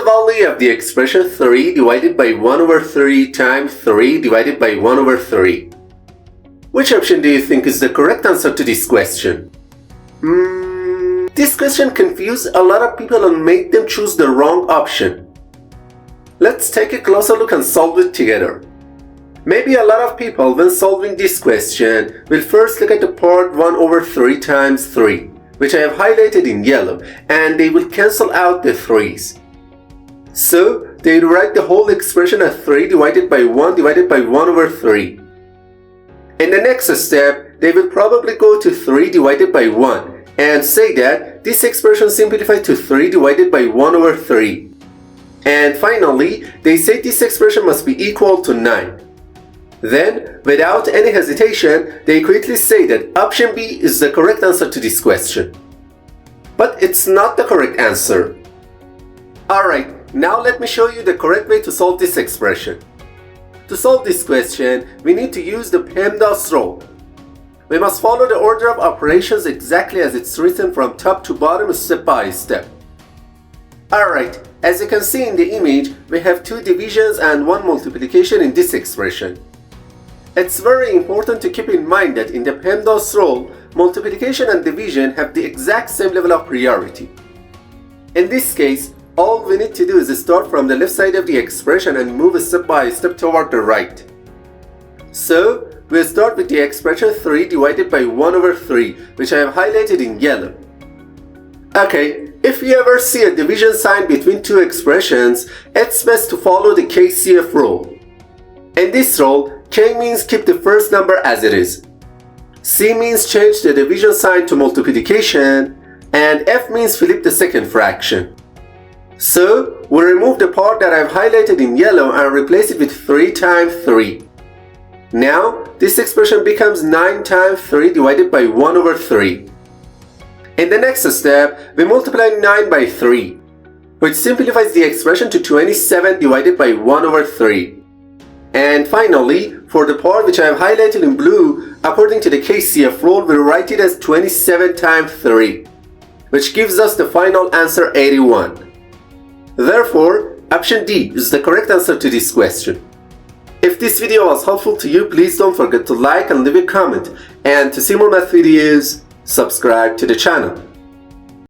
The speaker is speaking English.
the value of the expression 3 divided by 1 over 3 times 3 divided by 1 over 3? Which option do you think is the correct answer to this question? This question confused a lot of people and made them choose the wrong option. Let's take a closer look and solve it together. Maybe a lot of people, when solving this question, will first look at the part 1 over 3 times 3, which I have highlighted in yellow, and they will cancel out the 3's. So, they will write the whole expression as 3 divided by 1 divided by 1 over 3. In the next step, they will probably go to 3 divided by 1 and say that this expression simplifies to 3 divided by 1 over 3. And finally, they say this expression must be equal to 9. Then, without any hesitation, they quickly say that option B is the correct answer to this question. But it's not the correct answer. Alright, now let me show you the correct way to solve this expression. To solve this question, we need to use the PEMDAS rule. We must follow the order of operations exactly as it's written from top to bottom step by step. Alright, as you can see in the image, we have 2 divisions and 1 multiplication in this expression. It's very important to keep in mind that in the PEMDAS rule, multiplication and division have the exact same level of priority. In this case, all we need to do is start from the left side of the expression and move step by step toward the right. So, we'll start with the expression 3 divided by 1 over 3, which I have highlighted in yellow. Okay, if you ever see a division sign between 2 expressions, it's best to follow the KCF rule. In this rule, K means keep the first number as it is, C means change the division sign to multiplication, and F means flip the second fraction. So, we remove the part that I've highlighted in yellow and replace it with 3 times 3. Now, this expression becomes 9 times 3 divided by 1 over 3. In the next step, we multiply 9 by 3, which simplifies the expression to 27 divided by 1 over 3. And finally, for the part which I have highlighted in blue, according to the KCF rule, we write it as 27 times 3, which gives us the final answer 81. Therefore, option D is the correct answer to this question. If this video was helpful to you, please don't forget to like and leave a comment. And to see more math videos, subscribe to the channel.